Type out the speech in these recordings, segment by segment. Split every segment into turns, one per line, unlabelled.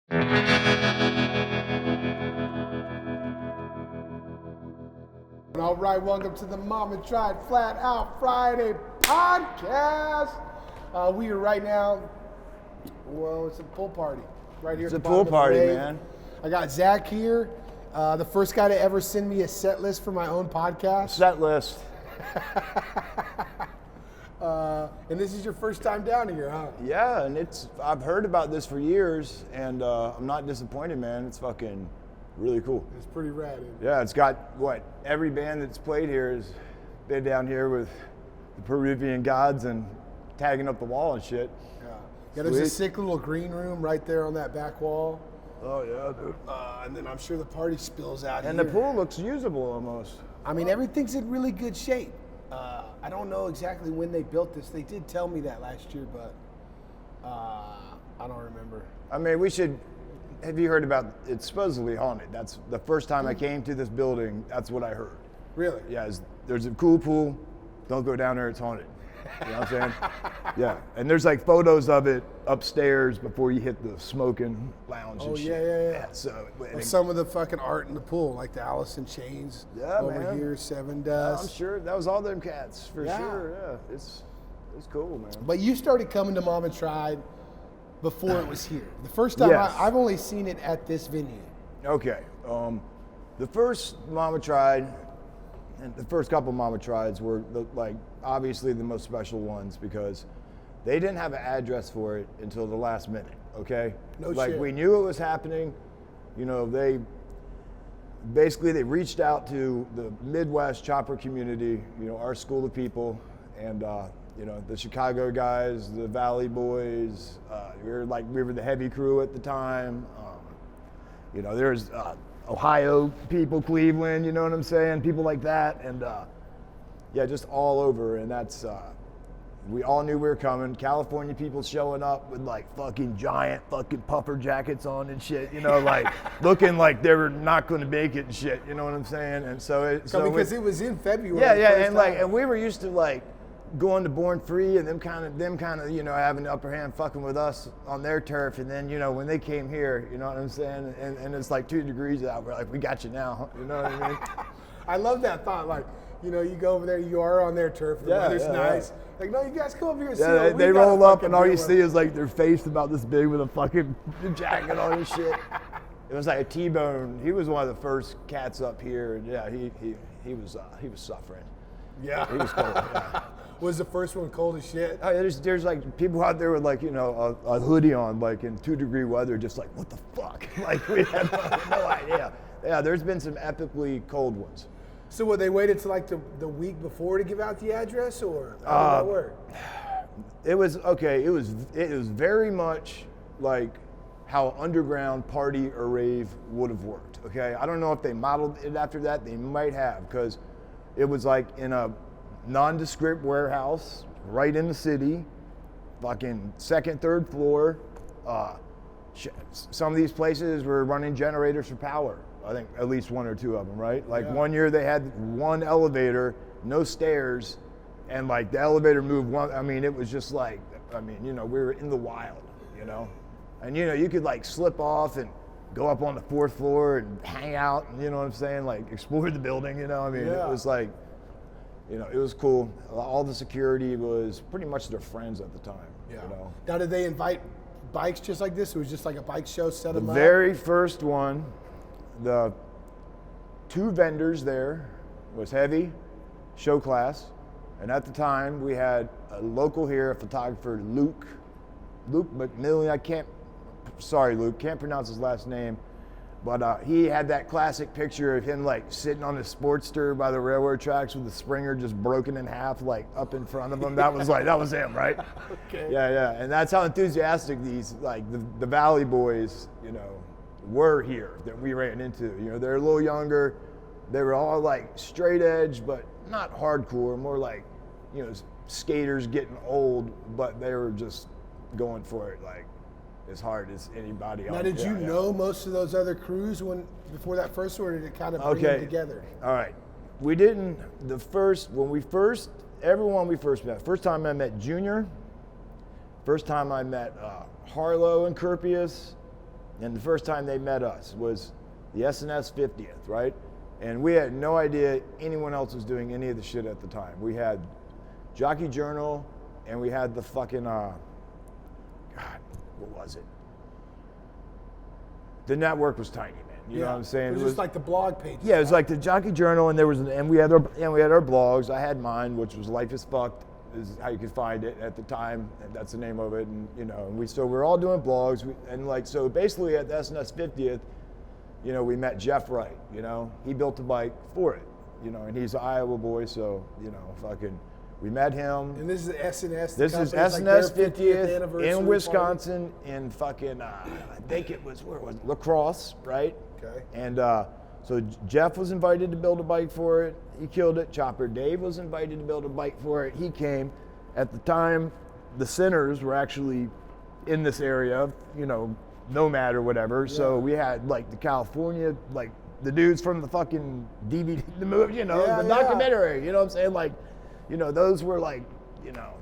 All right, welcome to the Mama Tried Flat Out Friday podcast. We are right now, well, it's a pool party right here.
It's
at
a
the bottom
pool
of the
party,
wave.
man.
I got Zach here, the first guy to ever send me a set list for my own podcast.
Set list.
And this is your first time down here, huh?
Yeah, and I've heard about this for years, and I'm not disappointed, man. It's fucking really cool.
It's pretty rad. Isn't it?
Yeah, it's got, every band that's played here has been down here with the Peruvian gods and tagging up the wall and shit.
Yeah, there's a sick little green room right there on that back wall.
Oh, yeah, dude.
And then I'm sure the party spills out
And
here.
the pool looks usable almost.
I mean, everything's in really good shape. I don't know exactly when they built this. They did tell me that last year, but I don't remember.
I mean, have you heard about, it's supposedly haunted. That's the first time I came to this building, that's what I heard.
Really?
Yeah, there's a cool pool. Don't go down there, it's haunted. You know what I'm saying? Yeah, and there's like photos of it upstairs before you hit the smoking lounge and shit.
Yeah.
So,
Some of the fucking art in the pool, like the Alice in Chains over
man.
here, Seven
I'm
Dust.
sure that was all them cats for
Yeah.
sure. Yeah, it's cool, man.
But you started coming to Mama Tried before it was here. The first time
Yes.
I've only seen it at this venue.
Okay, the first Mama Tried, and the first couple Mama Trieds were obviously the most special ones because they didn't have an address for it until the last minute. Okay,
No shit.
We knew it was happening. You know, they reached out to the Midwest chopper community. You know, our school of people, and you know, the Chicago guys, the Valley boys. We were the heavy crew at the time. You know, there's Ohio people, Cleveland, you know what I'm saying? People like that, and yeah, just all over. And that's, we all knew we were coming. California people showing up with like fucking giant fucking puffer jackets on and shit, you know, like looking like they were not going to make it and shit, you know what I'm saying? And
Because it was in February.
Yeah, and we were used to like going to Born Free and them kind of, you know, having the upper hand fucking with us on their turf. And then, you know, when they came here, you know what I'm saying? And it's like 2 degrees out. We're like, we got you now. You know what I mean?
I love that thought. Like, you know, you go over there, you are on their turf, the weather's nice. Yeah. Like, no, you guys come over here and see what
they
we got
roll up
fucking
and all you
deal
see
with.
is like their face about this big with a fucking jacket on and shit. It was like a T-bone. He was one of the first cats up here. And yeah, he was suffering.
Yeah.
He was cold. Yeah.
Was the first one cold as shit?
Oh, there's like people out there with like, you know, a hoodie on, like in 2-degree weather, just like, what the fuck? Like we had no idea. Yeah, there's been some epically cold ones.
So what, they waited till like the week before to give out the address, or how did that work?
It was okay. It was very much like how underground party or rave would have worked. Okay, I don't know if they modeled it after that. They might have, because it was like in a nondescript warehouse right in the city, fucking second, third floor. Some of these places were running generators for power. I think at least 1 or 2 of them, right? Like one year they had one elevator, no stairs, and like the elevator moved one. I mean, it was just like, I mean, you know, we were in the wild, you know? And you know, you could like slip off and go up on the 4th floor and hang out, and you know what I'm saying? Like explore the building, you know? I mean, it was like, you know, it was cool. All the security was pretty much their friends at the time.
Yeah.
You know?
Now, did they invite bikes just like this? It was just like a bike show, set them
The
up?
very first one, the 2 vendors there was Heavy, Show Class, and at the time we had a local here, a photographer, Luke McMillan. Can't pronounce his last name, but he had that classic picture of him like sitting on his Sportster by the railroad tracks with the Springer just broken in half, like up in front of him. That was him, right?
Okay.
Yeah, and that's how enthusiastic these, like the Valley boys, you know, were here that we ran into. You know, they're a little younger. They were all like straight edge, but not hardcore, more like, you know, skaters getting old, but they were just going for it like as hard as anybody else.
Now, did you know most of those other crews before that first one, or did it kind of bring them together?
All right. We didn't, everyone we first met. First time I met Junior. First time I met Harlow and Kirpius. and the first time they met us was the SNS 50th, right? And we had no idea anyone else was doing any of the shit at the time. We had Jockey Journal, and we had the fucking, God, what was it? The network was tiny, man. You know what I'm saying?
It was just like the blog page.
Yeah, it was like the Jockey Journal, and we had our blogs. I had mine, which was Life is Fucked, is how you could find it at the time. And that's the name of it, and we were all doing blogs, so basically at the SNS 50th, we met Jeff Wright. He built a bike for it, and he's an Iowa boy, so we met him.
And this is SNS.
This is SNS 50th in Wisconsin, in fucking I think it was, where was it? La Crosse, right?
Okay.
And so Jeff was invited to build a bike for it. He killed it. Chopper Dave was invited to build a bike for it. He came. At the time, the Sinners were actually in this area, Nomad or whatever. Yeah. So we had like the California, like the dudes from the fucking DVD, the movie, the documentary. You know what I'm saying? Like, those were like,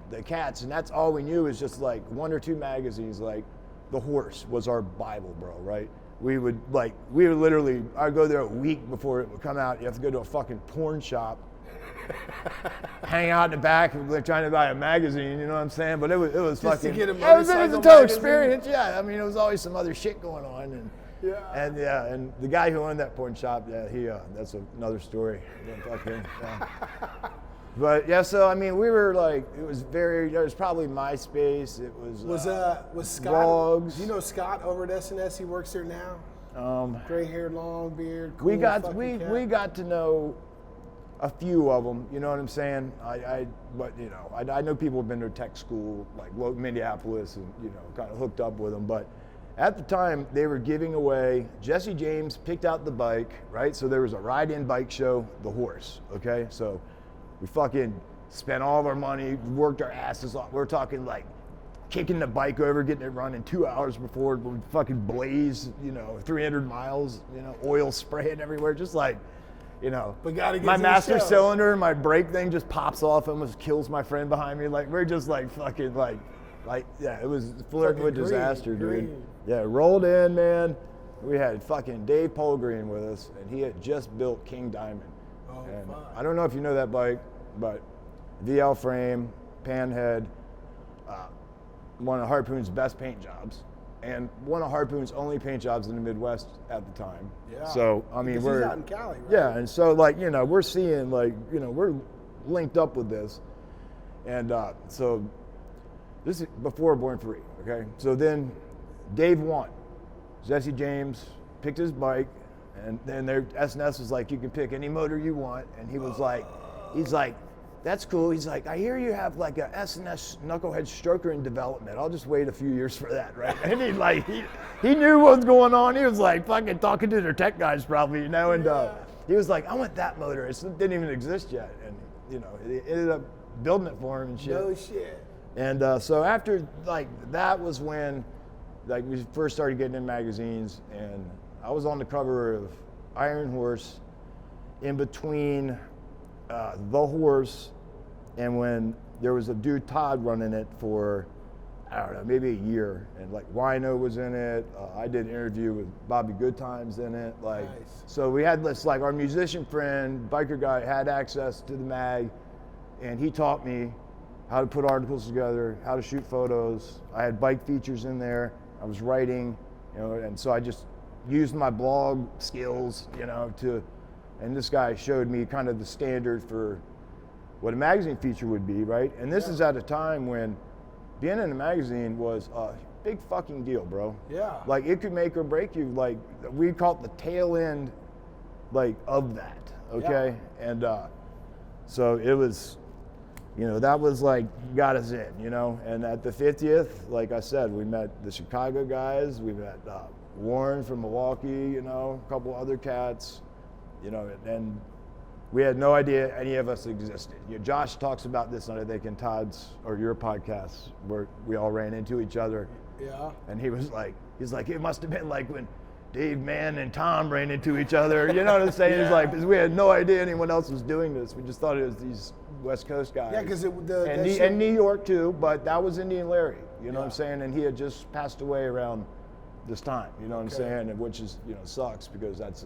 the cats, and that's all we knew is just like one or two magazines. Like, The Horse was our Bible, bro, right? We would literally, I'd go there a week before it would come out. You have to go to a fucking porn shop, hang out in the back, trying to buy a magazine, you know what I'm saying? But it was just fucking,
to get
it was a total experience, yeah. I mean, it was always some other shit going on, and the guy who owned that porn shop, that's another story. But yeah, so I mean, we were like, it was probably MySpace. It was
Scott?
blogs.
Do you know Scott over at SNS? He works there now. Gray hair, long beard. Cool
we got to know a few of them. You know what I'm saying? I know people have been to tech school, like Minneapolis, and kind of hooked up with them. But at the time, they were giving away. Jesse James picked out the bike, right? So there was a ride-in bike show, The Horse. Okay, so. We fucking spent all of our money, worked our asses off. We're talking like kicking the bike over, getting it running 2 hours before it would fucking blaze, 300 miles, oil spraying everywhere. Just like, my master cylinder, my brake thing just pops off, almost kills my friend behind me. Like, we're just like fucking yeah, it was flirting with disaster, dude. Yeah, rolled in, man. We had fucking Dave Polgreen with us, and he had just built King Diamond. And I don't know if you know that bike, but VL frame, pan head, one of Harpoon's best paint jobs, and one of Harpoon's only paint jobs in the Midwest at the time.
Yeah.
So I mean,
we're out in Cali, right?
Yeah, and so we're seeing we're linked up with this, and so this is before Born Free. Okay, so then Dave won. Jesse James picked his bike. And then their SNS was like, you can pick any motor you want. And he was like, that's cool. He's like, I hear you have like a SNS knucklehead stroker in development. I'll just wait a few years for that, right? And he knew what was going on. He was like fucking talking to their tech guys probably, and he was like, I want that motor. It didn't even exist yet. And he ended up building it for him and shit.
No shit.
And so after that was when we first started getting in magazines, and I was on the cover of Iron Horse in between The Horse and when there was a dude, Todd, running it for, I don't know, maybe a year. And Wino was in it. I did an interview with Bobby Goodtimes in it. Nice. So we had this, our musician friend, biker guy, had access to the mag, and he taught me how to put articles together, how to shoot photos. I had bike features in there. I was writing, and so I just used my blog skills, and this guy showed me kind of the standard for what a magazine feature would be, right? And this is at a time when being in a magazine was a big fucking deal, bro.
Yeah.
It could make or break you. We call it the tail end, of that, okay? Yeah. And so it was, that was got us in, And at the 50th, like I said, we met the Chicago guys, we met Warren from Milwaukee, a couple other cats, and we had no idea any of us existed. Josh talks about this, I think, in Todd's or your podcast, where we all ran into each other.
Yeah.
And he's like, it must have been like when Dave Mann and Tom ran into each other. You know what I'm saying?
Yeah.
It's because we had no idea anyone else was doing this. We just thought it was these West Coast guys.
Yeah, because
and New York too, but that was Indian Larry. You know what I'm saying? And he had just passed away around this time. You know what I'm saying? And which is, sucks because that's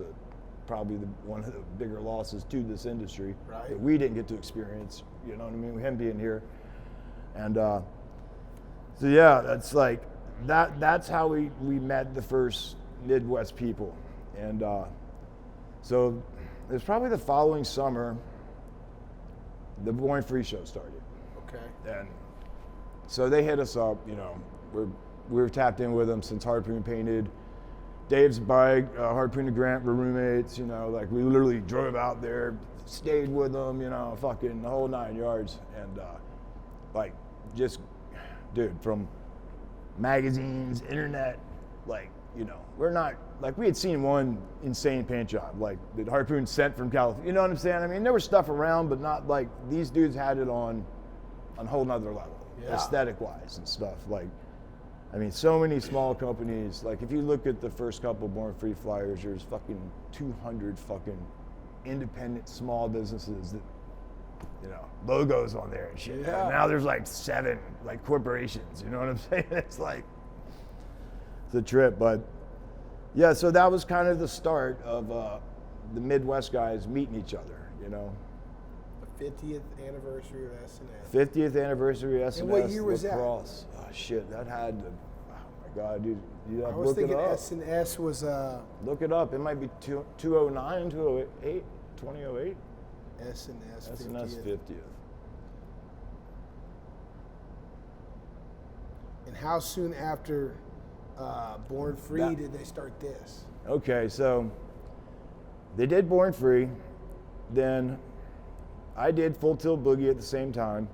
probably one of the bigger losses to this industry that we didn't get to experience. You know what I mean? With him being here, and so yeah, that's like that. That's how we met the first Midwest people, and so it was probably the following summer. The Born Free show started. Okay. And so they hit us up. We were tapped in with them since Harpoon painted Dave's bike. Harpoon and Grant were roommates. Like we literally drove out there, stayed with them. Fucking the whole 9 yards. And like just, dude, from magazines, internet, like we're not like we had seen one insane paint job like that Harpoon sent from California. You know what I'm saying? I mean, there was stuff around, but not like these dudes had it on a whole nother level, aesthetic wise and stuff. Like, I mean, so many small companies. Like, if you look at the first couple Born Free flyers, there's fucking 200 fucking independent small businesses that, logos on there and shit. Yeah. And now there's like 7 like corporations. You know what I'm saying? It's like it's a trip, but yeah. So that was kind of the start of the Midwest guys meeting each other.
The 50th anniversary of SNS.
50th anniversary of SNS.
And what year was
lacrosse. That? Oh shit, that had to, oh my God, dude. You have
I was thinking
SNS
was
look it up. It might be 2009, 2008, 2008.
SNS 50th. And how soon after Born Free did they start this?
Okay, so they did Born Free, then I did Full Tilt Boogie at the same time,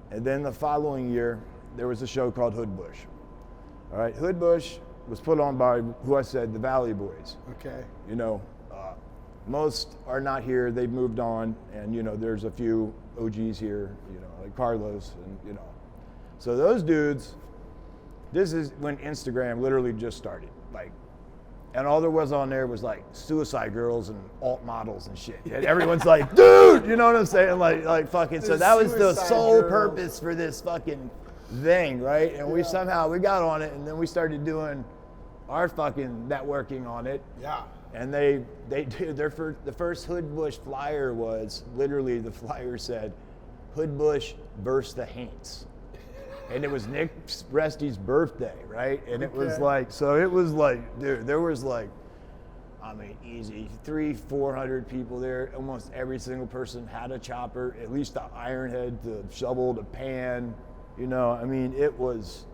and then the following year there was a show called Hood Bush. All right, Hood Bush was put on by who I said the Valley Boys.
Okay.
Most are not here; they've moved on, and there's a few OGs here, like Carlos, and so those dudes. This is when Instagram literally just started, like, and all there was on there was like suicide girls and alt models and shit. And everyone's like, dude, you know what I'm saying? Like fucking. So that was the sole purpose for this fucking thing, right? And we got on it, and then we started doing our fucking networking on it. Yeah. And they did the first Hood Bush flyer was literally the flyer said, Hood Bush versus the Haints. And it was Nick Resti's birthday, right? And it was like, dude, there was like, I mean, easy 300-400 people there. Almost every single person had a chopper, at least the iron head, the shovel, the pan. I mean, it was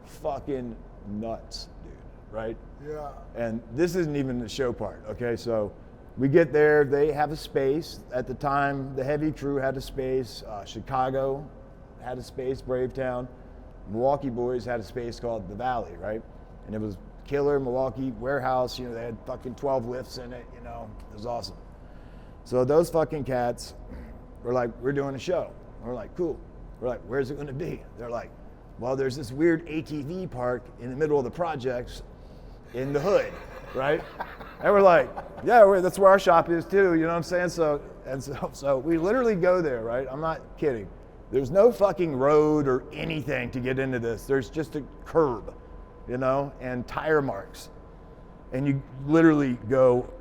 fucking nuts, dude, right? Yeah. And this isn't even the show part, okay? So we get there, they have a space. At the time, the heavy crew had a space. Chicago had a space, Bravetown. Milwaukee boys had a space called the Valley, right? And it was killer Milwaukee warehouse. They had fucking 12 lifts in it. It was awesome. So those fucking cats were like, we're doing a show. And we're like, cool. We're like, where's it going to be? They're like, well, there's this weird ATV park in the middle of the projects in the hood, right? And we're like, yeah, that's where our shop is too. You know what I'm saying? So we literally go there, right? I'm not kidding. There's no fucking road or anything to get into this. There's just a curb, and tire marks. And you literally go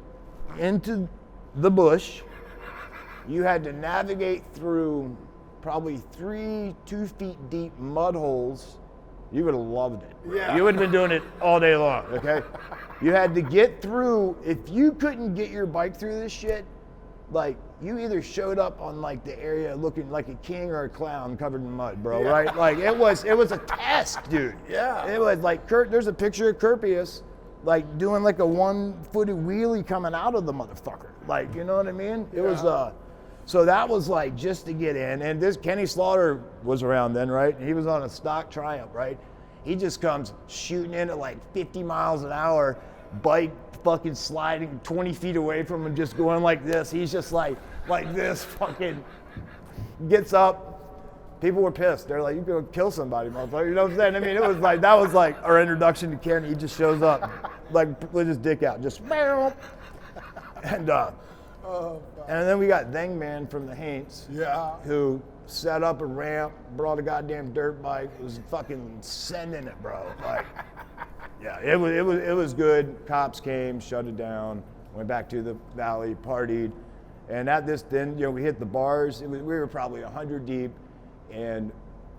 into the bush. You had to navigate through probably 2 feet deep mud holes. You would have loved it. Yeah. You would have been doing it all day long, okay? You had to get through. If you couldn't get your bike through this shit, like, you either showed up on like the area looking like a king or a clown covered in mud, bro, right? Like it was a test, dude. Yeah. It was like there's a picture of Kirpius like doing like a 1-footed wheelie coming out of the motherfucker. Like, you know what I mean? It was so that was like just to get in. And this Kenny Slaughter was around then, right? And he was on a stock Triumph, right? He just comes shooting in at like 50 miles an hour, bike fucking sliding 20 feet away from him, just going like this. He's just like this, fucking gets up. People were pissed. They're like, you go kill somebody, motherfucker. You know what I'm saying? I mean, it was like, that was like our introduction to Kenny. He just shows up like with his dick out, just and then we got Thang Man from the Haints, who set up a ramp, brought a goddamn dirt bike, was fucking sending it, bro. Like, Yeah, it was good. Cops came, shut it down, went back to the valley, partied. And at this, then, we hit the bars. We were probably 100 deep. And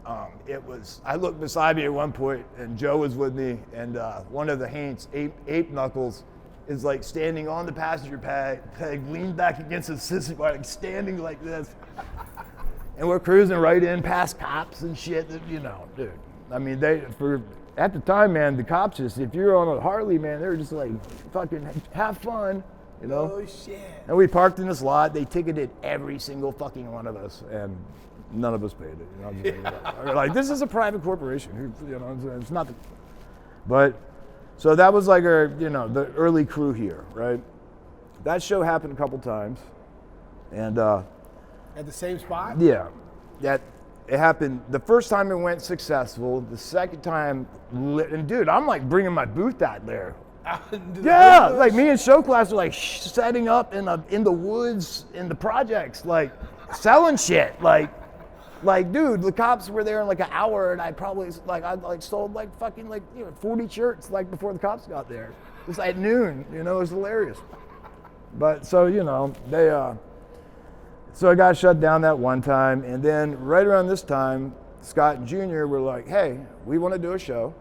I looked beside me at one point, and Joe was with me, and one of the Haints, Ape Knuckles, is like standing on the passenger peg, leaned back against the sissy bar, like standing like this. And we're cruising right in past cops and shit, dude. I mean, at the time, man, the cops just, if you're on a Harley, man, they were just like, fucking have fun,
Oh, shit.
And we parked in this lot. They ticketed every single fucking one of us, and none of us paid it. We're like, this is a private corporation. It's not. But so that was like our, the early crew here, right? That show happened a couple times, and
at the same spot.
Yeah, that it happened. The first time it went successful. The second time, and dude, I'm like bringing my booth out there. Yeah, like me and show class are like setting up in the woods in the projects, like selling shit, like dude, the cops were there in like an hour, and I probably sold like fucking 40 shirts like before the cops got there. It was at noon, it was hilarious. But so so I got shut down that one time, and then right around this time, Scott and Junior were like, hey, we want to do a show.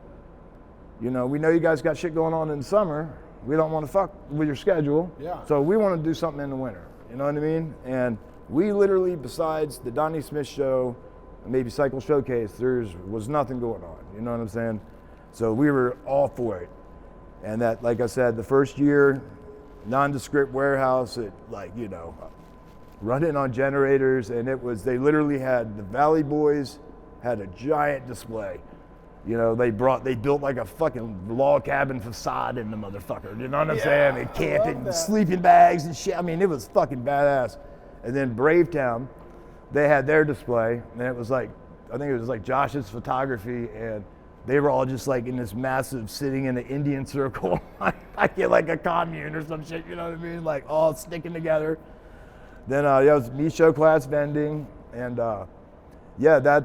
We know you guys got shit going on in the summer. We don't want to fuck with your schedule.
Yeah.
So we want to do something in the winter. You know what I mean? And we literally, besides the Donnie Smith show, and maybe Cycle Showcase, there was nothing going on. You know what I'm saying? So we were all for it. And that, like I said, the first year, nondescript warehouse at running on generators, and they literally had, the Valley Boys had a giant display. They built like a fucking log cabin facade in the motherfucker. You know what I'm saying? They camping, sleeping bags and shit. I mean, it was fucking badass. And then Bravetown, they had their display, and it was like, I think it was like Josh's photography, and they were all just like in this massive, sitting in an Indian circle, like in like a commune or some shit. You know what I mean? Like all sticking together. Then it was me, show class, vending, and we had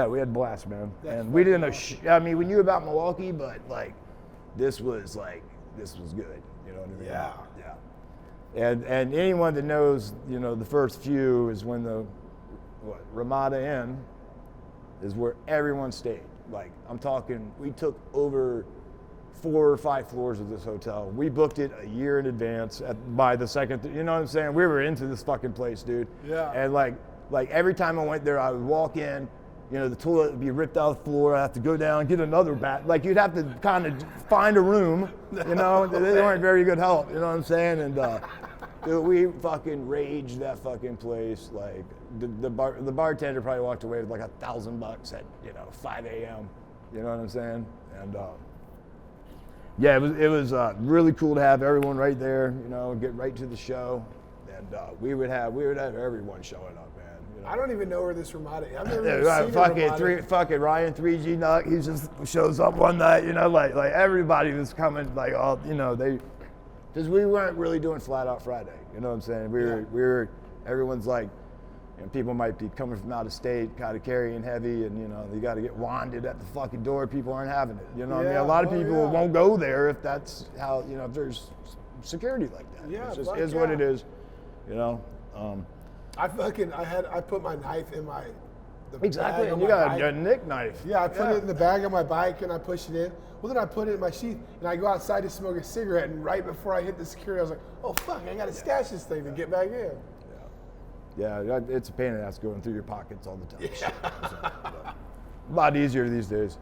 a blast, man. And we didn't know, we knew about Milwaukee, but this was good. You know what I mean?
Yeah.
Yeah. And anyone that knows, the first few is when the Ramada Inn is where everyone stayed. Like, I'm talking, we took over 4 or 5 floors of this hotel. We booked it a year in advance by the second, you know what I'm saying? We were into this fucking place, dude.
Yeah.
And like every time I went there, I would walk in, the toilet would be ripped out of the floor. I'd have to go down, get another bath. Like, you'd have to kind of find a room, They weren't very good help, you know what I'm saying? And dude, we fucking raged that fucking place. Like, the bartender probably walked away with like $1,000 at 5 a.m. You know what I'm saying? And it was really cool to have everyone right there. Get right to the show, and we would have everyone showing up, man.
I don't even know where this Ramada is. I've never even seen
fucking Ryan 3G Nuck. He just shows up one night. Like everybody was coming. Like all because we weren't really doing Flat Out Friday. You know what I'm saying? We were. Everyone's like. People might be coming from out of state, kind of carrying heavy, and you got to get wanded at the fucking door. People aren't having it. You know what I mean? A lot of people won't go there if that's how if there's security like that.
Yeah,
it just is what it is.
I put my knife in my
exactly,
bag
and you got a Nick knife.
Yeah, I put it in the bag of my bike and I push it in. Well, then I put it in my sheath and I go outside to smoke a cigarette, and right before I hit the security, I was like, oh fuck, I got to stash this thing to get back in.
Yeah, it's a pain in the ass going through your pockets all the time. Yeah. A lot easier these days.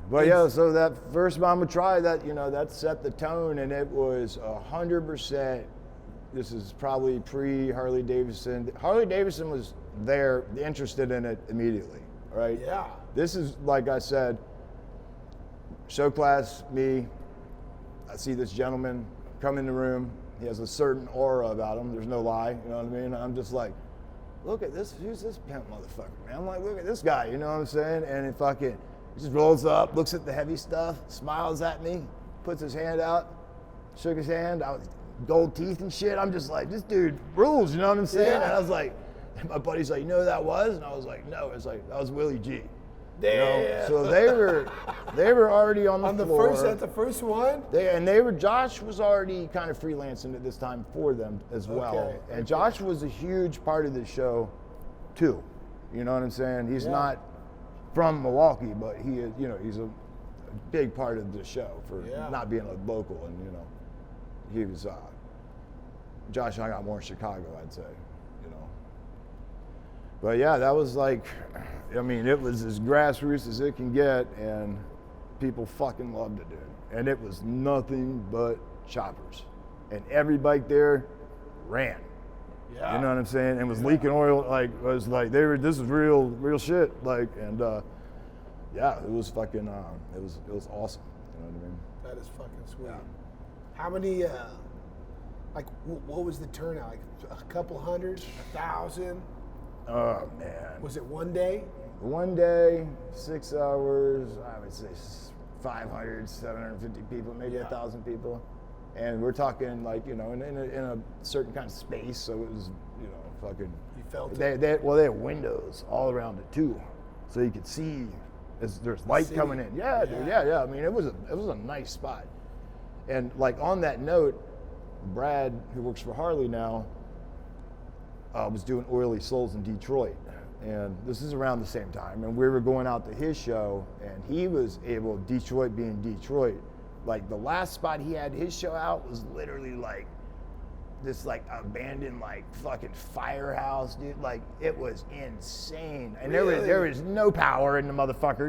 But so that first Mama Try, that that set the tone, and it was 100%. This is probably pre-Harley Davidson. Harley Davidson was there, interested in it immediately, right?
Yeah.
This is, like I said, show class, me, I see this gentleman come in the room. He has a certain aura about him. There's no lie, you know what I mean? I'm just like, look at this, who's this pimp motherfucker, man? I'm like, look at this guy, you know what I'm saying? And he just rolls up, looks at the heavy stuff, smiles at me, puts his hand out, shook his hand, gold teeth and shit. I'm just like, this dude rules, you know what I'm saying?
Yeah.
And I was like, and my buddy's like, you know who that was? And I was like, no. It's like, that was Willie G.
Damn.
So they were already on the floor.
At the first one?
Josh was already kind of freelancing at this time for them as well.
Okay.
And Josh was a huge part of the show too. You know what I'm saying? He's not from Milwaukee, but he is, he's a big part of the show for not being a local. And, he was, Josh hung out more in Chicago, I'd say, But yeah, that was like, it was as grassroots as it can get, and people fucking loved it, dude. And it was nothing but choppers. And every bike there ran. Yeah. You know what I'm saying? And was leaking oil, this is real shit. It was fucking, it was awesome. You know what I mean?
That is fucking sweet. Yeah. How many, what was the turnout? Like a couple hundred, 1,000?
Oh, man.
Was it one day?
One day, 6 hours, I would say 500, 750 people, maybe 1,000 people. And we're talking in a certain kind of space, so it was, fucking.
You felt it?
They had windows all around it too, so you could see there's light coming in. Yeah, dude, yeah. It was a nice spot. And on that note, Brad, who works for Harley now, was doing Oily Souls in Detroit. And this is around the same time. And we were going out to his show, and he was able, Detroit being Detroit, the last spot he had his show out was literally this abandoned fucking firehouse, dude. It was insane. And there was no power in the motherfucker.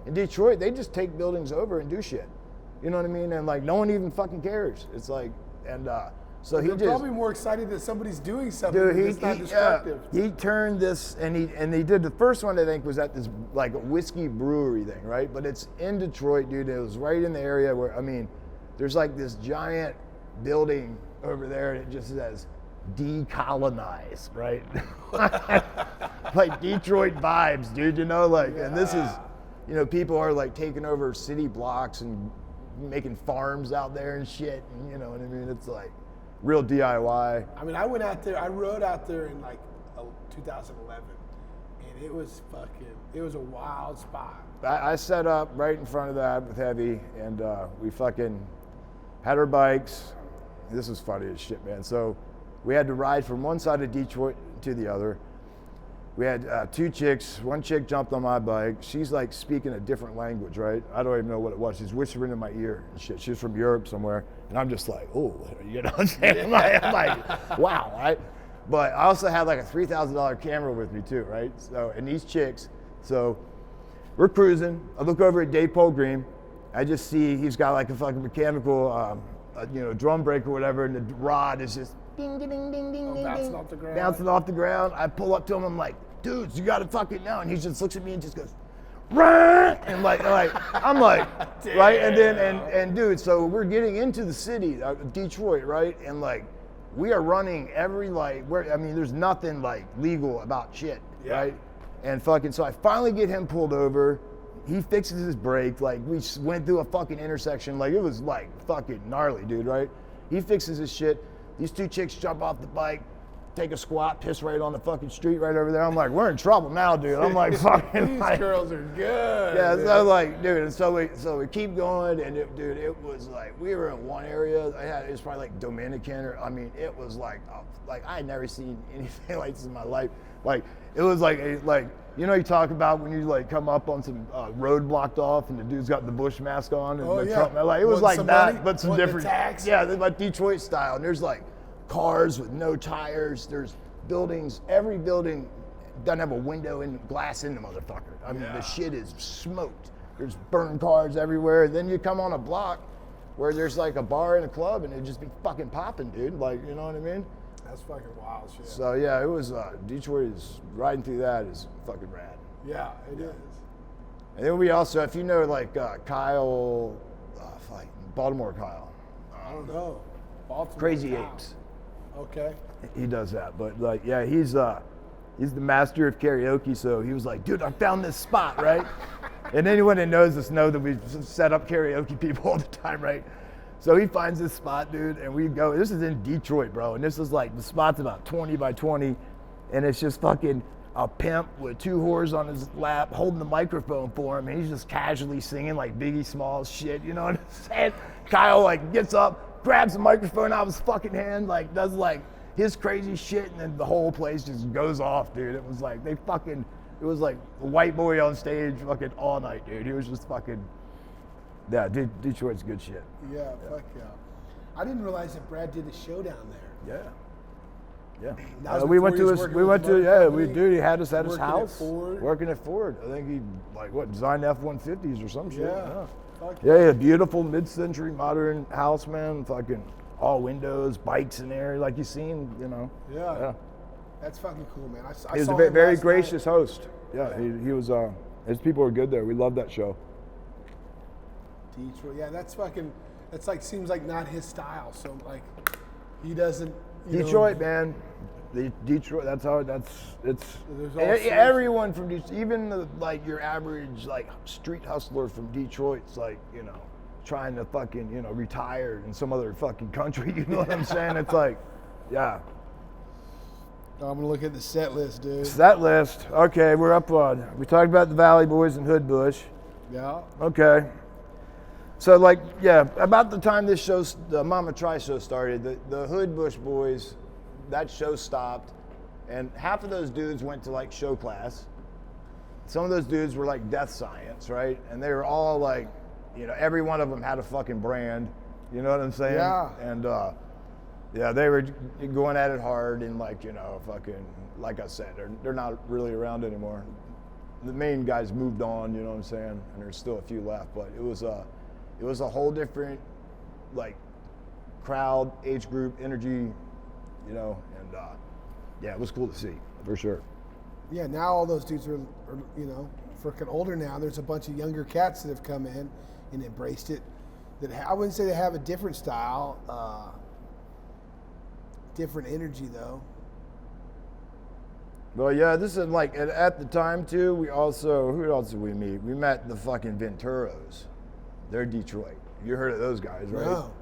In Detroit, they just take buildings over and do shit. You know what I mean? And no one even fucking cares. It's so
They're probably more excited that somebody's doing something that's not destructive.
He turned this, and he did the first one, I think, was at this a whiskey brewery thing, right? But it's in Detroit, dude. It was right in the area where, there's this giant building over there, and it just says decolonize, right? Detroit vibes, dude, and this is, people are taking over city blocks and making farms out there and shit, and you know what I mean? It's real DIY.
I went out there, I rode out there in 2011, and it was a wild spot.
I set up right in front of that with Heavy, and we fucking had our bikes. This was funny as shit, man. So we had to ride from one side of Detroit to the other. We had two chicks. One chick jumped on my bike. She's speaking a different language, right? I don't even know what it was. She's whispering in my ear and shit. She's from Europe somewhere. And I'm just oh, you know what I'm saying? I'm like, wow, right? But I also had a $3,000 camera with me too, right? So, and these chicks, so we're cruising. I look over at Dave Polgreen. I just see he's got a fucking mechanical, drum brake or whatever, and the rod is just ding, ding, ding, ding, ding, ding,
bouncing off the ground.
Bouncing off the ground. I pull up to him. I'm like, dudes, you got to fucking know. And he just looks at me and just goes, run! And I'm like, right? And then, and dude, so we're getting into the city, Detroit, right? And we are running every there's nothing legal about shit, right? And so I finally get him pulled over. He fixes his brake. We went through a fucking intersection. It was fucking gnarly, dude, right? He fixes his shit. These two chicks jump off the bike, take a squat, piss right on the fucking street right over there. I'm like, we're in trouble now, dude. I'm fucking.
These girls are good.
Yeah, dude. So dude, and so we keep going, and it was we were in one area. It was probably Dominican, or it was I had never seen anything like this in my life. It was you talk about when you come up on some road blocked off, and the dude's got the Bush mask on, and Trump, it was that, money, but some different. Yeah, Detroit style, and there's cars with no tires. There's buildings. Every building doesn't have a window and glass in the motherfucker. The shit is smoked. There's burned cars everywhere. Then you come on a block where there's a bar and a club, and it just be fucking popping, dude. You know what I mean?
That's fucking wild shit.
So yeah, it was Detroit is riding through that is fucking rad.
Yeah, it is.
And then we also, if you know Kyle, Baltimore Kyle.
I don't know. Baltimore
Crazy
Kyle.
Apes.
Okay.
He does that, but he's the master of karaoke. So he was like, dude, I found this spot, right? And anyone that knows us know that we set up karaoke people all the time, right? So he finds this spot, dude, and we go. This is in Detroit, bro, and this is the spot's about 20 by 20, and it's just fucking a pimp with 2 whores on his lap holding the microphone for him, and he's just casually singing like Biggie Smalls shit, you know what I'm saying? Kyle like gets up, grabs the microphone out of his fucking hand, like does like his crazy shit, and then the whole place just goes off, dude. It was like it was like a white boy on stage fucking all night, dude. He was just fucking, yeah, Detroit's good shit.
Yeah, fuck yeah. I didn't realize that Brad did a show down there.
Yeah. Yeah,
That was
we
before
went
he
to
was
his.
working
We
with
went
the
to
motor
we
company,
dude. He had us at his
working at
house,
Ford.
working at Ford. I think he designed F-150s or some shit.
Yeah. Fuck
Yeah, beautiful mid-century modern house, man. Fucking all windows, bikes in there, like you seen, you know.
Yeah. That's fucking cool, man. I
He was
saw
a
him
very
last
gracious
night.
host. Yeah, he was. His people were good there. We loved that show.
Detroit. Yeah, that's like seems like not his style. So like, he doesn't. You
Detroit,
know,
man. Detroit. It's.
There's all sorts
Everyone from Detroit, even like your average like street hustler from Detroit's like, you know, trying to fucking, you know, retire in some other fucking country. You know what I'm saying? It's like, yeah.
I'm gonna look at the set list, dude.
That list. Okay, we're up on. We talked about the Valley Boys and Hood Bush.
Yeah.
Okay. So like, yeah, about the time this show, the Mama Try show started, the Hood Bush Boys, that show stopped, and half of those dudes went to like show class. Some of those dudes were like Death Science, right? And they were all like, you know, every one of them had a fucking brand. You know what I'm saying?
Yeah.
And yeah, they were going at it hard, and like, you know, fucking, like I said, they're not really around anymore. The main guys moved on, you know what I'm saying? And there's still a few left, but it was a whole different, like, crowd, age group, energy, you know, and yeah, it was cool to see, for sure.
Yeah. Now all those dudes are you know, freaking older now. There's a bunch of younger cats that have come in and embraced it. I wouldn't say they have a different style, different energy though.
Well, yeah, this is like, at the time too, who else did we meet? We met the fucking Venturos. They're Detroit. You heard of those guys, right?
No.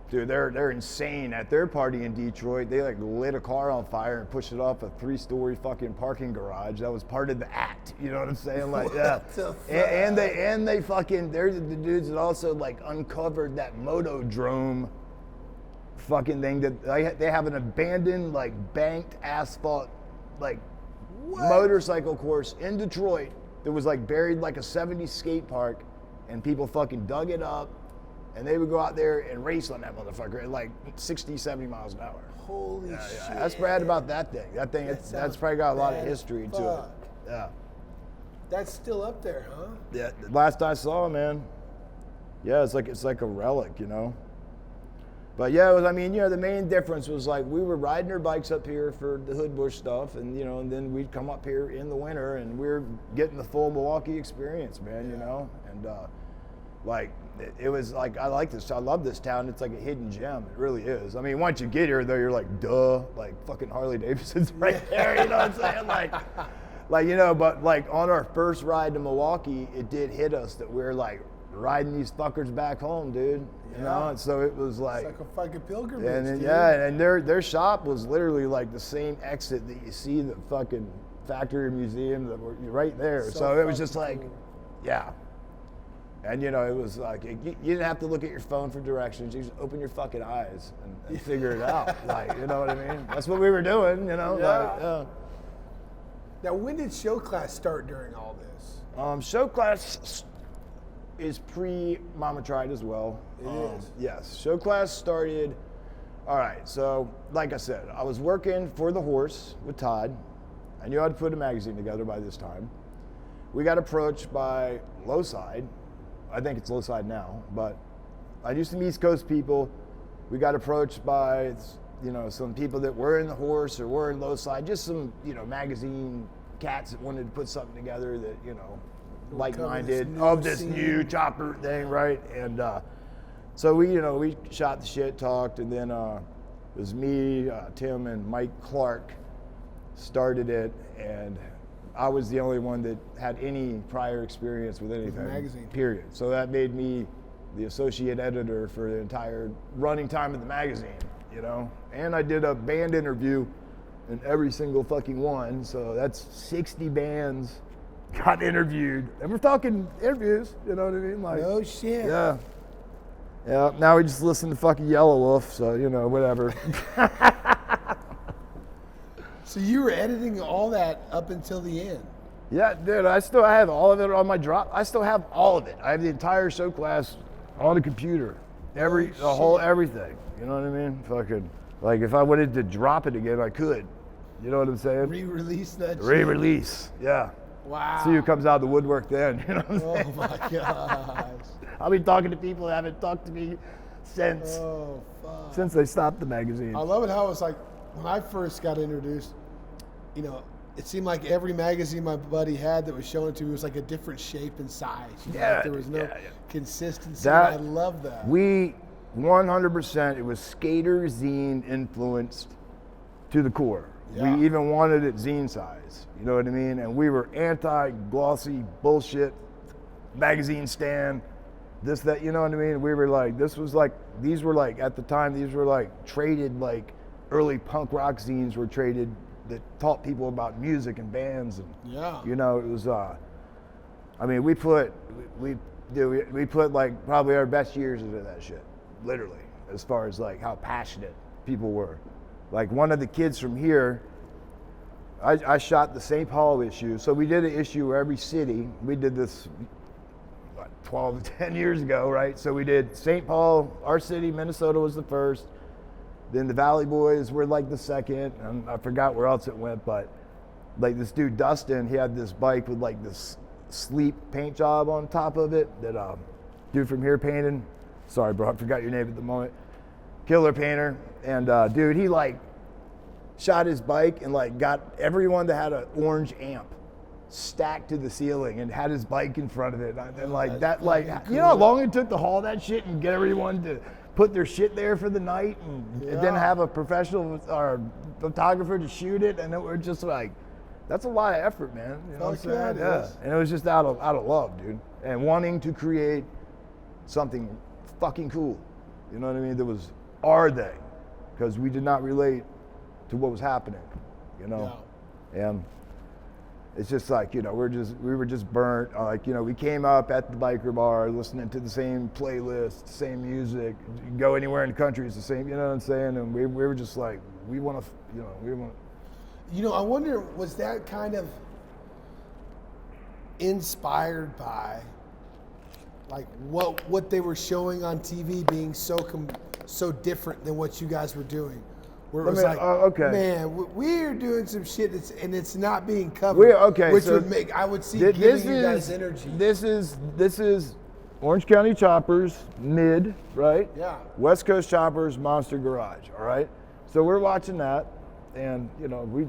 Dude, they're insane. At their party in Detroit, they like lit a car on fire and pushed it off a 3-story fucking parking garage. That was part of the act. You know what I'm saying? Like, yeah. And they fucking, they're the dudes that also like uncovered that motodrome fucking thing that they have an abandoned like banked asphalt like motorcycle course in Detroit that was like buried like a 70s skate park, and people fucking dug it up. And they would go out there and race on that motherfucker at like 60, 70 miles an hour.
Holy shit.
That's rad about that thing. That's probably got a lot of history to it. Yeah.
That's still up there, huh?
Yeah. Last I saw, man. Yeah, it's like a relic, you know. But yeah, I mean, you know, the main difference was like we were riding our bikes up here for the Hood Bush stuff, and you know, and then we'd come up here in the winter, and we're getting the full Milwaukee experience, man. You know, and like. It was like, I like this. I love this town. It's like a hidden gem. It really is. I mean, once you get here, though, you're like, duh, like fucking Harley Davidson's right there. You know what I'm saying? Like, you know, but like on our first ride to Milwaukee, it did hit us that we're like riding these fuckers back home, dude. You know, and so it was like,
it's like a fucking pilgrimage.
And then,
dude.
yeah, and their shop was literally like the same exit that you see the fucking factory museum that were right there. So it was just like,
cool.
Yeah. And you know, it was like, you didn't have to look at your phone for directions. You just open your fucking eyes and figure it out. Like, you know what I mean? That's what we were doing, you know?
Yeah.
Like,
Now, when did show class start during all this?
Show class is pre-Mama Tried as well.
It is?
Yes. Show class started, all right, so like I said, I was working for The Horse with Todd. I knew how to put a magazine together by this time. We got approached by Lowside. I think it's Lowside now, but I used some East Coast people. We got approached by, you know, some people that were in The Horse or were in Lowside, just some, you know, magazine cats that wanted to put something together that, you know, like-minded of this new chopper thing, right? And so we, you know, we shot the shit, talked, and then it was me, Tim, and Mike Clark started it, and I was the only one that had any prior experience with anything,
magazine.
period. So that made me the associate editor for the entire running time of the magazine, you know? And I did a band interview in every single fucking one. So that's 60 bands got interviewed. And we're talking interviews, you know what I mean? Like,
No shit.
yeah. Yeah, now we just listen to fucking Yellow Wolf, so, you know, whatever.
So you were editing all that up until the end.
Yeah, dude, I have all of it on my drop. I still have all of it. I have the entire show class on the computer. The whole everything. You know what I mean? Fucking, like, if I wanted to drop it again, I could. You know what I'm saying?
Re-release that shit.
Re-release, yeah.
Wow.
See who comes out of the woodwork then. You know what I'm saying?
Oh my gosh.
I'll be talking to people that haven't talked to me since they stopped the magazine.
I love it how it's like, when I first got introduced, you know, it seemed like every magazine my buddy had that was showing it to me was like a different shape and size. You know, like there was no consistency. I love that.
We 100%, it was skater zine influenced to the core.
Yeah.
We even wanted it zine size. You know what I mean? And we were anti-glossy bullshit magazine stand. This, that, you know what I mean? We were like, these were like, at the time, these were like traded, like early punk rock zines were traded that taught people about music and bands. And, you know, it was, I mean, we put like probably our best years into that shit, literally, as far as like how passionate people were. Like one of the kids from here, I shot the St. Paul issue. So we did an issue where every city, we did this 12 to 10 years ago, right? So we did St. Paul, our city, Minnesota was the first. Then the Valley Boys were like the second. And I forgot where else it went, but like this dude, Dustin, he had this bike with like this sleep paint job on top of it that dude from here painted. Sorry, bro, I forgot your name at the moment. Killer painter. And dude, he like shot his bike and like got everyone that had an orange amp stacked to the ceiling and had his bike in front of it. And like that, like, you know how long it took to haul that shit and get everyone to put their shit there for the night and then have a professional or photographer to shoot it. And it was just like, that's a lot of effort, man. You know what I'm saying? Yeah. And it was just out of love, dude. And wanting to create something fucking cool. You know what I mean? That was our thing. Because we did not relate to what was happening, you know? And it's just like, you know, we were just burnt. Like, you know, we came up at the biker bar listening to the same playlist, same music. You can go anywhere in the country, it's the same, you know what I'm saying? And we were just like, we want to, you know,
You know, I wonder, was that kind of inspired by like what they were showing on TV being so different than what you guys were doing? Where it was man, we're doing some shit and it's not being covered. Which so would make, I would see giving you guys energy.
This is Orange County Choppers, mid, right?
Yeah.
West Coast Choppers, Monster Garage, all right? So we're watching that, and, you know, we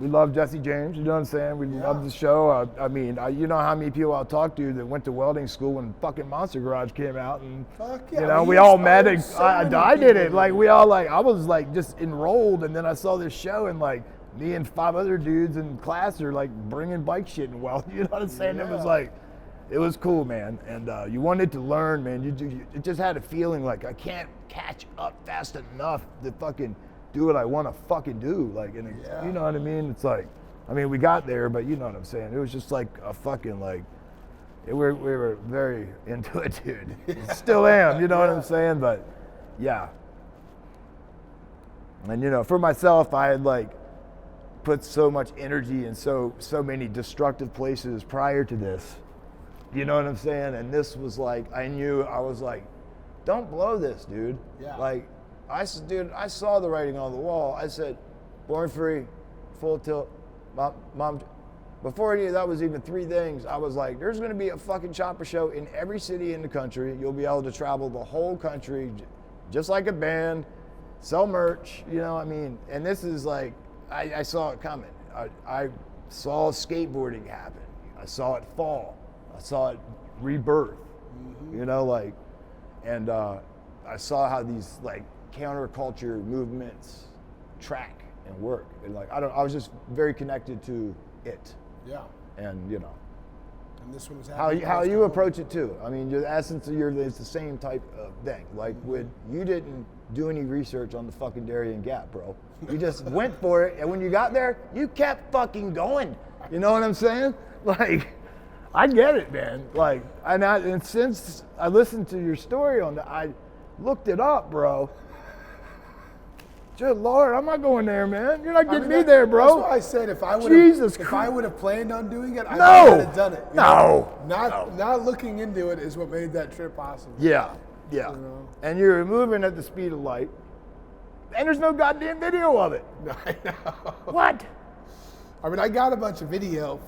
love Jesse James, you know what I'm saying? We love the show. I mean, you know how many people I'll talk to that went to welding school when fucking Monster Garage came out, and you know, we all met, and I did it. Like, we all, like, I was like just enrolled, and then I saw this show, and like me and 5 other dudes in class are like bringing bike shit and welding, you know what I'm saying? It was like, it was cool, man. And you wanted to learn, man. You just had a feeling like, I can't catch up fast enough to fucking do what I want to fucking do. Like, and you know what I mean? It's like, I mean, we got there, but you know what I'm saying? It was just like a fucking, like, we were very into it, dude. Still am, you know what I'm saying? But yeah. And, you know, for myself, I had like put so much energy in so many destructive places prior to this. You know what I'm saying? And this was like, I was like, don't blow this, dude.
Yeah.
Like, I saw the writing on the wall. I said, Born Free, Full Tilt, Mom. Before any of that was even 3 things, I was like, there's gonna be a fucking chopper show in every city in the country. You'll be able to travel the whole country, just like a band, sell merch, you know what I mean? And this is like, I saw it coming. I saw skateboarding happen. I saw it fall. I saw it rebirth, you know, like, and I saw how these like counterculture movements track and work. And like, I was just very connected to it.
Yeah.
And, you know,
And this one was
how you approach it too. I mean, the essence of it's the same type of thing. Like you didn't do any research on the fucking Darien Gap, bro. You just went for it, and when you got there, you kept fucking going. You know what I'm saying? Like, I get it, man. Like, and since I listened to your story on that, I looked it up, bro. Good Lord, I'm not going there, man. You're not getting me there, bro.
That's why I said if I would have planned on doing it, I would have done it. Not looking into it is what made that trip possible.
Yeah. You know? And you're moving at the speed of light, and there's no goddamn video of it.
I know.
What?
I mean, I got a bunch of video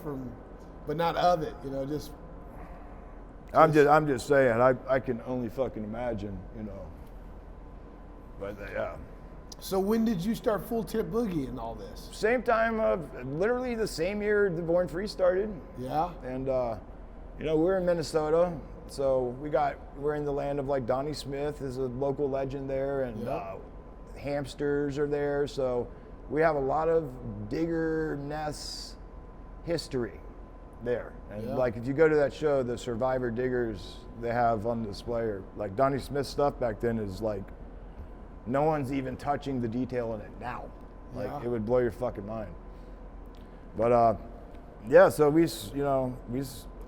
but not of it. You know, just.
I'm just saying. I can only fucking imagine. You know. But yeah.
So when did you start Full Tip Boogie and all this?
Same time of literally the same year the Born Free started.
Yeah.
And you know, we're in Minnesota, so we're in the land of like Donnie Smith is a local legend there, and hamsters are there. So we have a lot of digger nests history there. And like if you go to that show, the Survivor diggers they have on display, or like Donnie Smith stuff back then is like. No one's even touching the detail in it now. Like it would blow your fucking mind. But yeah, so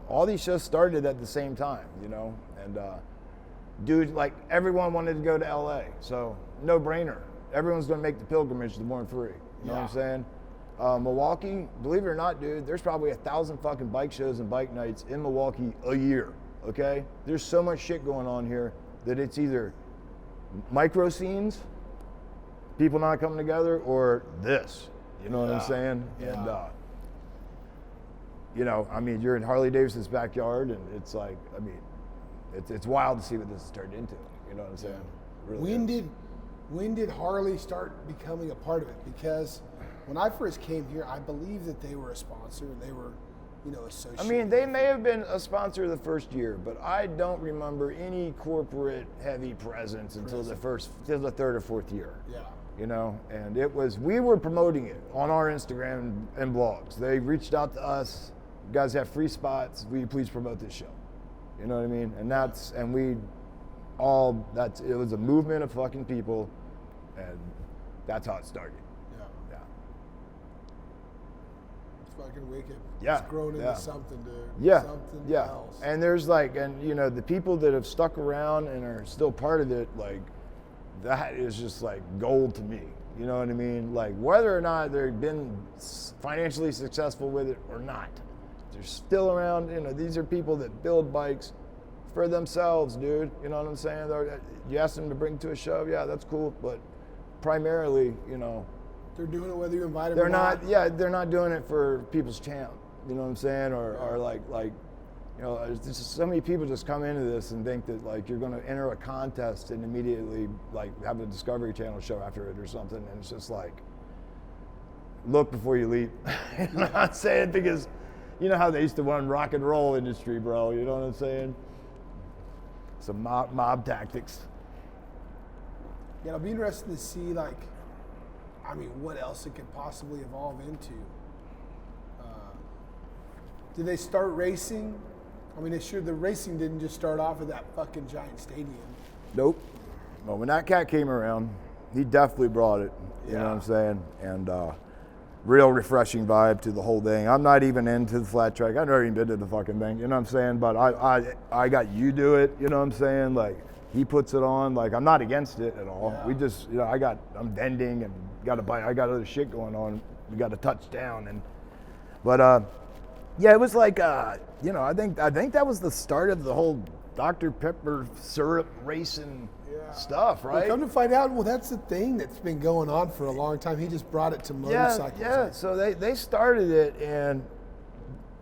all these shows started at the same time, you know, and dude, like everyone wanted to go to LA, so no brainer. Everyone's gonna make the pilgrimage to Born Free. You know what I'm saying? Milwaukee, believe it or not, dude, there's probably 1,000 fucking bike shows and bike nights in Milwaukee a year. Okay, there's so much shit going on here that it's either micro scenes, people not coming together, or this. You know what I'm saying?
Yeah.
And you know, I mean, you're in Harley Davidson's backyard, and it's like, I mean, it's wild to see what this has turned into. You know what I'm saying? Really
when did Harley start becoming a part of it? Because when I first came here, I believe that they were a sponsor and they were, you know, associated.
I mean, they may have been a sponsor the first year, but I don't remember any corporate heavy presence until the third or fourth year.
Yeah.
You know, and we were promoting it on our Instagram and blogs. They reached out to us, you guys have free spots, will you please promote this show? You know what I mean? And it was a movement of fucking people, and that's how it started. Yeah.
Fucking wicked.
Yeah.
It's grown into something, dude.
Yeah.
Something else.
And there's you know, the people that have stuck around and are still part of it, like, that is just like gold to me. You know what I mean? Like, whether or not they've been financially successful with it or not, they're still around. You know, these are people that build bikes for themselves, dude. You know what I'm saying? You ask them to bring to a show, yeah, that's cool. But primarily, you know,
they're doing it whether you invite them or not.
They're not doing it for people's champ. You know what I'm saying? Or like, you know, there's just so many people just come into this and think that like you're going to enter a contest and immediately like have a Discovery Channel show after it or something. And it's just like, look before you leap. I'm not saying because you know how they used to run rock and roll industry, bro. You know what I'm saying? Some mob tactics.
Yeah, it'll be interesting to see like, I mean, what else it could possibly evolve into. Did they start racing? I mean, the racing didn't just start off at that fucking giant stadium.
Nope. Well, when that cat came around, he definitely brought it. You know what I'm saying? And real refreshing vibe to the whole thing. I'm not even into the flat track. I've never even been to the fucking thing. You know what I'm saying? But I got you do it. You know what I'm saying? Like, he puts it on. Like, I'm not against it at all.
Yeah.
We just, you know, I'm bending and got a bike. I got other shit going on. We got a touchdown. But yeah, it was like, you know, I think that was the start of the whole Dr. Pepper syrup racing stuff, right?
Well, come to find out, well, that's the thing that's been going on for a long time. He just brought it to motorcycles.
Yeah. So they started it, and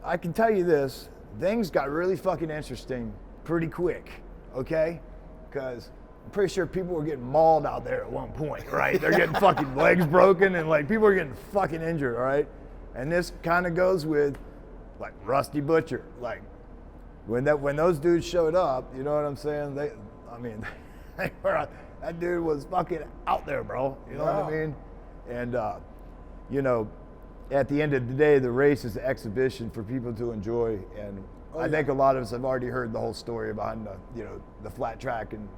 I can tell you this, things got really fucking interesting pretty quick, okay? Because I'm pretty sure people were getting mauled out there at one point, right? They're getting fucking legs broken, and like people are getting fucking injured, all right? And this kind of goes with like Rusty Butcher. Like when those dudes showed up, you know what I'm saying? That dude was fucking out there, bro. You know what I mean? And you know, at the end of the day, the race is an exhibition for people to enjoy, and I think a lot of us have already heard the whole story behind the flat track and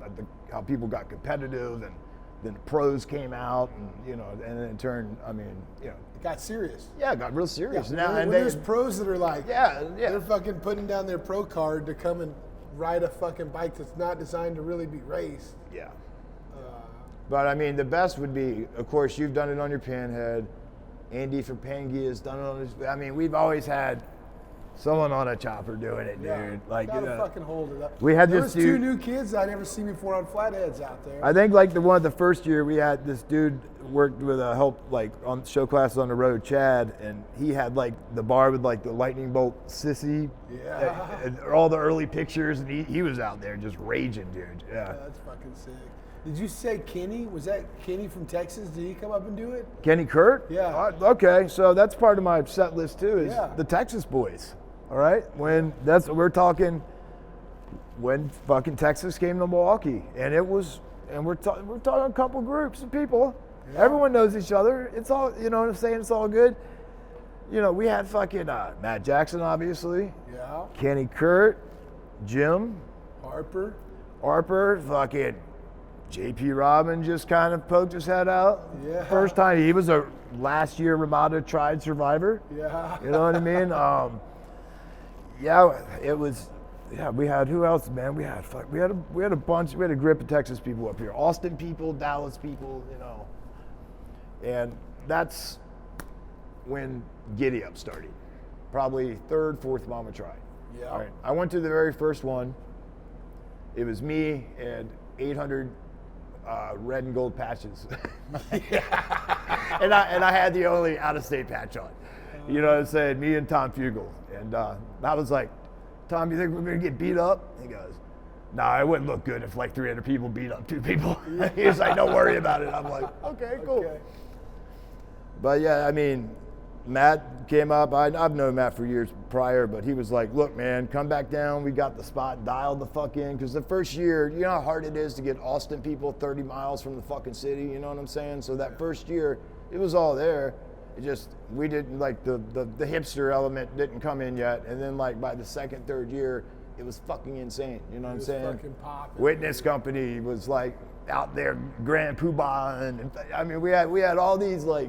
how people got competitive, and then the pros came out, and and then it turned. I mean,
it got serious.
Yeah, it got real serious.
Yeah, when there's pros that are like, they're fucking putting down their pro card to come and ride a fucking bike that's not designed to really be raced.
Yeah. But I mean, the best would be, of course, you've done it on your Panhead. Andy from Pangaea has done it on his. I mean, we've always had someone on a chopper doing it, dude.
Yeah,
like,
gotta fucking hold it up.
We had
there
this
was
dude,
2 new kids I never seen before on flatheads out there.
I think like the first year we had this dude worked with help like on show classes on the road, Chad, and he had like the bar with like the lightning bolt sissy.
Yeah.
And all the early pictures, and he was out there just raging, dude. Yeah.
That's fucking sick. Did you say Kenny? Was that Kenny from Texas? Did he come up and do it?
Kenny Kurt?
Yeah.
Okay, so that's part of my set list too, is the Texas boys. All right? We're talking when fucking Texas came to Milwaukee, and we're talking a couple groups of people. Yeah. Everyone knows each other. It's all, you know what I'm saying? It's all good. We had fucking Matt Jackson, obviously.
Yeah.
Kenny Kurt, Jim. Harper, fucking JP Robin just kind of poked his head out.
Yeah.
First time, he was a last year Ramada Tried survivor.
Yeah.
You know what I mean? It was. Yeah, we had, who else, man? We had a bunch. We had a grip of Texas people up here, Austin people, Dallas people, and that's when Giddy Up started. Probably 3rd, 4th Mama Tried.
Yeah.
All right. I went to the very first one. It was me and 800 red and gold patches. and I had the only out-of-state patch on. You know what I'm saying? Me and Tom Fugel. And I was like, Tom, you think we're going to get beat up? He goes, nah, it wouldn't look good if like 300 people beat up 2 people. He was like, don't worry about it. I'm like, okay, cool. Okay. But yeah, I mean, Matt came up. I've known Matt for years prior, but he was like, look, man, come back down. We got the spot, dialed the fuck in. Because the first year, you know how hard it is to get Austin people 30 miles from the fucking city? You know what I'm saying? So that first year, it was all there. It just, we didn't, like, the hipster element didn't come in yet. And then, like, by the 2nd, 3rd year, it was fucking insane. You know what I'm saying?
Fucking popping.
Witness Company was, like, out there, Grand Poobah. And I mean, we had all these, like,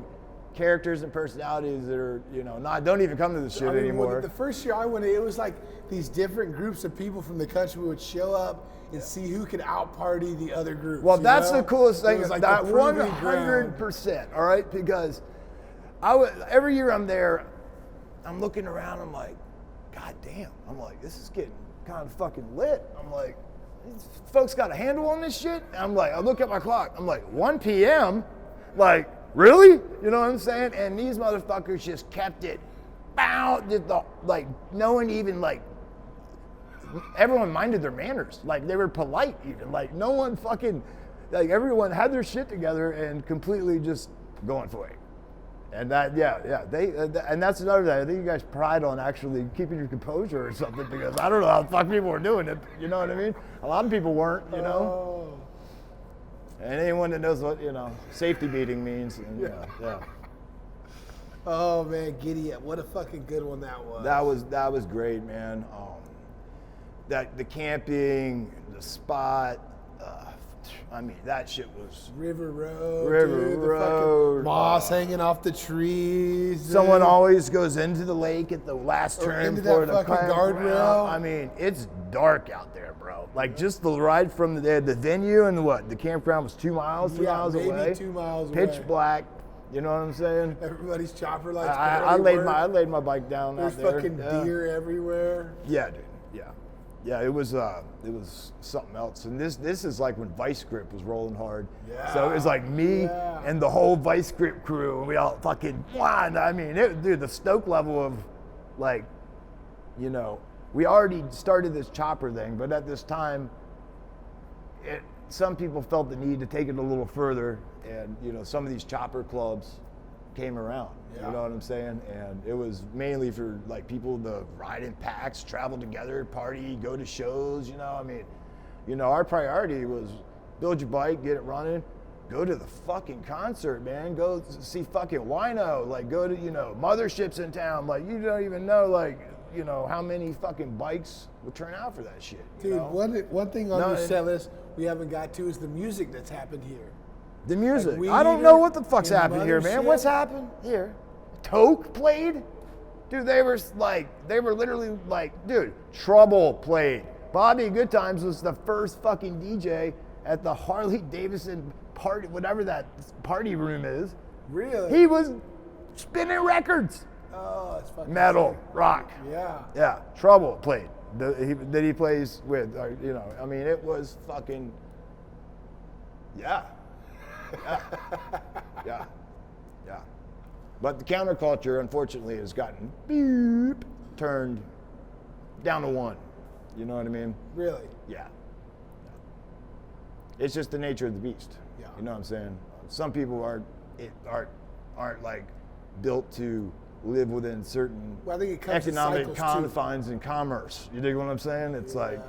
characters and personalities that are, don't even come to the shit anymore.
The first year I went, it was like these different groups of people from the country would show up and see who could out-party the other groups.
Well, that's the coolest thing.
Like
that 100%, all right? Because every year I'm there, I'm looking around, I'm like, God damn. I'm like, this is getting kind of fucking lit. I'm like, these folks got a handle on this shit? I'm like, I look at my clock. I'm like, 1 p.m.? Like, really? You know what I'm saying? And these motherfuckers just kept it. Bow, like, no one even, like, everyone minded their manners. Like, they were polite even. Like, no one fucking, like, everyone had their shit together and completely just going for it. And that, and that's another thing. I think you guys pride on actually keeping your composure or something, because I don't know how the fuck people were doing it. You know what I mean? A lot of people weren't,
Oh.
And anyone that knows what, safety beating means. And, yeah.
Oh, man, Giddy Up. What a fucking good one that was.
That was great, man. The camping, the spot, I mean, that shit was...
River Road,
Road.
Moss hanging off the trees.
Someone always goes into the lake at the last turn.
Into that fucking guardrail.
I mean, it's dark out there, bro. Like, just the ride from the venue and the campground was 2 miles, 3 miles away.
Maybe 2 miles away.
Pitch black. You know what I'm saying?
Everybody's chopper lights.
I laid my bike down out there.
There's fucking deer everywhere.
Yeah, dude. Yeah, it was something else. And this is like when Vice Grip was rolling hard.
Yeah.
So it was like me and the whole Vice Grip crew, and we all fucking won. I mean, dude, the stoke level of, like, we already started this chopper thing, but at this time, some people felt the need to take it a little further, and some of these chopper clubs came around. You know what I'm saying? And it was mainly for, like, people to ride in packs, travel together, party, go to shows. I mean, our priority was build your bike, get it running, go to the fucking concert, man. Go see fucking Wino, like, go to, motherships in town. Like, you don't even know, like, you know, how many fucking bikes would turn out for that shit.
Dude,
you know?
one thing on your set list we haven't got to is the music that's happened here.
The music.
Like
I don't know what the fuck's happened here, man. What's happened here? Toke played? Dude, they were literally like, dude, Trouble played. Bobby Good Times was the first fucking DJ at the Harley Davidson party, whatever that party room is.
Really?
He was spinning records.
Oh, it's fucking
metal,
sick.
rock.
Yeah.
Yeah, Trouble played. That he plays with, you know, I mean, it was fucking, yeah. Yeah. But the counterculture, unfortunately, has gotten turned down to 1. You know what I mean?
Really?
Yeah. It's just the nature of the beast.
Yeah.
You know what I'm saying? Some people aren't like built to live within certain economic confines and commerce. You dig what I'm saying? It's like,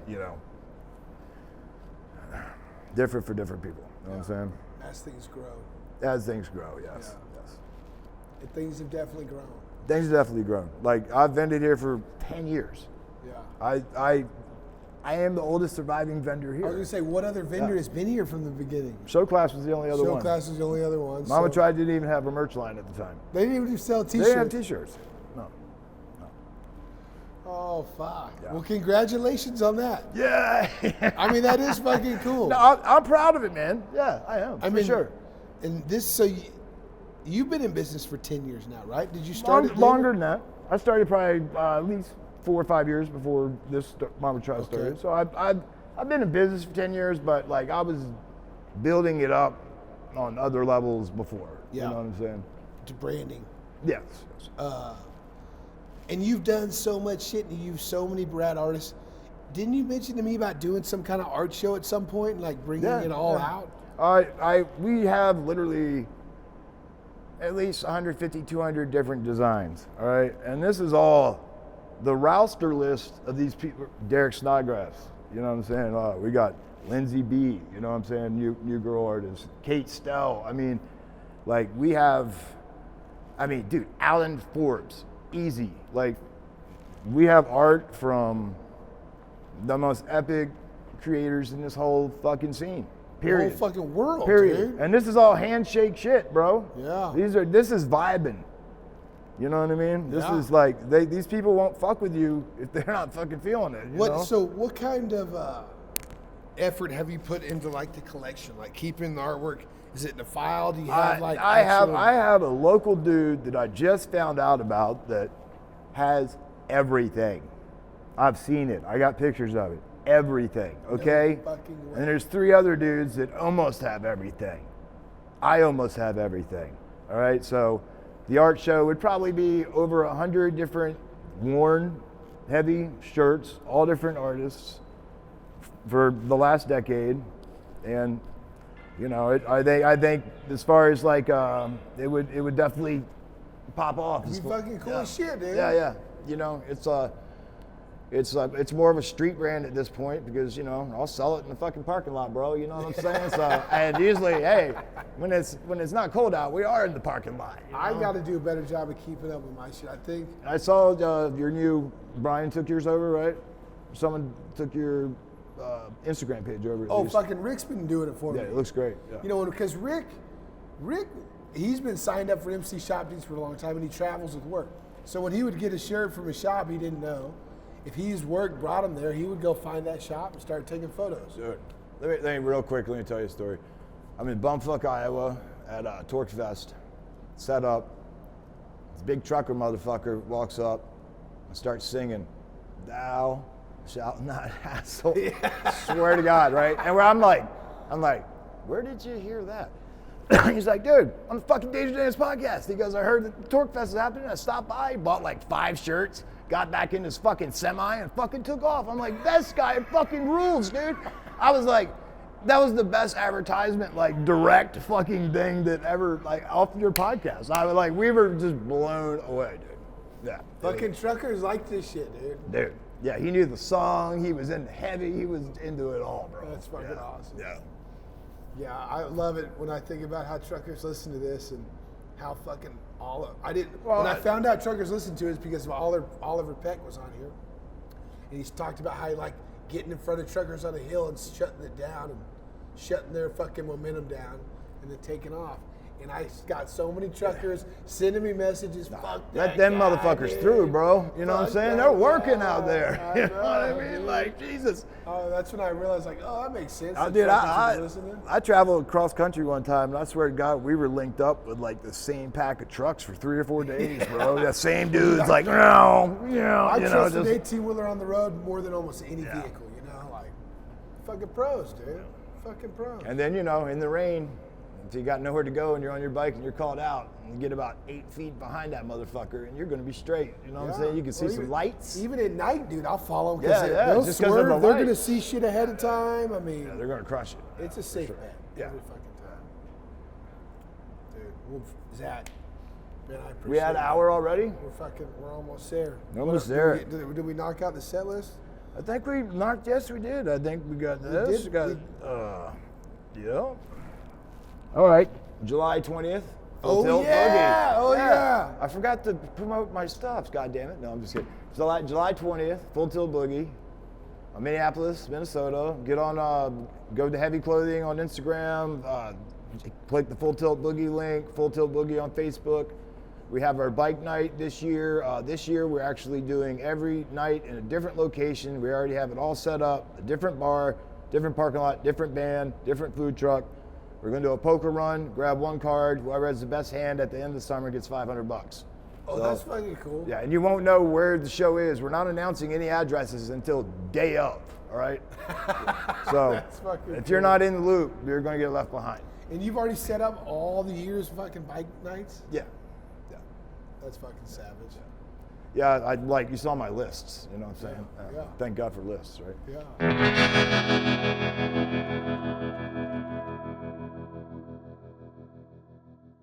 you know, different for different people. You know what I'm saying?
As things grow.
As things grow, yes. Yes.
And things have definitely grown.
Things have definitely grown. Like, I've vended here for 10 years.
Yeah.
I am the oldest surviving vendor here.
I was going to say, what other vendor has been here from the beginning?
Show Class was the only other one.
Show Class was the only other one.
Mama Tried didn't even have a merch line at the time.
They didn't even sell T-shirts?
They didn't have T-shirts. No.
Oh, fuck.
Yeah.
Well, congratulations on that.
Yeah.
I mean, that is fucking cool.
No, I'm proud of it, man. Yeah, I am, for sure.
And this, so you've been in business for 10 years now, right? Did you start
longer than that? I started probably at least 4 or 5 years before this Mama Tried started. So I've been in business for 10 years, but like I was building it up on other levels before.
Yeah.
You know what I'm saying?
To branding.
Yes.
And you've done so much shit and you've so many rad artists. Didn't you mention to me about doing some kind of art show at some point and like bringing it all out?
We have literally at least 150, 200 different designs, all right? And this is all the roster list of these people. Derek Snodgrass, you know what I'm saying? We got Lindsay B, you know what I'm saying? New girl artist. Kate Stell. I mean, like we have, dude, Alan Forbes, easy. Like we have art from the most epic creators in this whole fucking scene. Period.
The whole fucking world,
Period.
dude.
And this is all handshake shit, bro.
Yeah.
This is vibing. You know what I mean? This is like these people won't fuck with you if they're not fucking feeling it. You know?
So what kind of effort have you put into like the collection, like keeping the artwork? Is it in a file? Do you have
I have a local dude that I just found out about that has everything. I've seen it. I got pictures of it. Everything. Okay.
No fucking way.
And there's 3 other dudes that almost have everything. I almost have everything. All right. So the art show would probably be over 100 different worn, heavy shirts, all different artists for the last decade. And, you know, I think as far as like, it would definitely pop off.
You fucking cool as shit, dude.
Yeah. You know, it's more of a street brand at this point because, you know, I'll sell it in the fucking parking lot, bro. You know what I'm saying? So, and usually, hey, when it's not cold out, we are in the parking lot. You know?
I got to do a better job of keeping up with my shit, I think.
I saw your new, Brian took yours over, right? Someone took your Instagram page over.
Oh, fucking Rick's been doing it for me.
Yeah, it looks great. Yeah.
You know, because Rick, he's been signed up for MC Shop Deeds for a long time and he travels with work. So when he would get a shirt from a shop he didn't know, if his work brought him there, he would go find that shop and start taking photos.
Dude, let me real quick, let me tell you a story. I'm in Bumfuck, Iowa at Torque Fest, set up. This big trucker motherfucker walks up and starts singing, "Thou shalt not hassle." Yeah. Swear to God, right? And where I'm like, where did you hear that? He's like, dude, on the fucking Danger Dance podcast. He goes, I heard that the Torque Fest is happening. I stopped by, bought like 5 shirts, got back in his fucking semi and fucking took off. I'm like, this guy fucking rules, dude. I was like, that was the best advertisement, like direct fucking thing that ever, like off your podcast. I was like, we were just blown away, dude. Yeah.
Fucking truckers like this shit, dude.
Dude. Yeah, he knew the song. He was into heavy. He was into it all, bro.
That's fucking awesome.
Yeah.
Yeah, I love it when I think about how truckers listen to this and how fucking I didn't. When I found out truckers listened to it, it's because of Oliver Peck was on here, and he's talked about how he like getting in front of truckers on a hill and shutting it down and shutting their fucking momentum down and then taking off. And I got so many truckers sending me messages. Fuck
Let them
guy,
motherfuckers
dude.
through, bro. You know what I'm saying? They're working out there. You know what I mean?
Dude.
Like, Jesus.
Oh, that's when I realized, like, oh, that makes sense.
Dude, I traveled across country one time, and I swear to God, we were linked up with like the same pack of trucks for 3 or 4 days, bro. That same dude's like,
I trust an 18-wheeler on the road more than almost any vehicle, you know? Like, fucking pros, dude. Fucking pros.
And then, in the rain, if you got nowhere to go and you're on your bike and you're called out, and you get about 8 feet behind that motherfucker, and you're going to be straight. You know what I'm saying? You can see some lights.
Even at night, dude, I'll follow them because they'll
just
swerve.
of the
They're going to see shit ahead of time. I mean,
they're going to crush it.
It's a safe bet every fucking time. Dude, Zach, man, I appreciate it.
We had an hour already?
We're almost there.
Almost there.
Did we knock out the set list?
I think we knocked, yes, we did. I think we got this. Yeah. All right. July 20th.
Oh, yeah. Oh, yeah.
I forgot to promote my stuff. God damn it. No, I'm just kidding. July 20th, Full Tilt Boogie. Minneapolis, Minnesota. Get on, go to Heavy Clothing on Instagram. Click the Full Tilt Boogie link. Full Tilt Boogie on Facebook. We have our bike night this year. This year, we're actually doing every night in a different location. We already have it all set up. A different bar, different parking lot, different band, different food truck. We're going to do a poker run, grab one card. Whoever has the best hand at the end of the summer gets $500.
Oh, that's fucking cool.
Yeah, and you won't know where the show is. We're not announcing any addresses until day of, all right? So if you're not in the loop, you're going to get left behind.
And you've already set up all the year's fucking bike nights?
Yeah.
That's fucking savage.
Yeah, you saw my lists, you know what I'm saying?
Yeah.
Thank God for lists, right?
Yeah.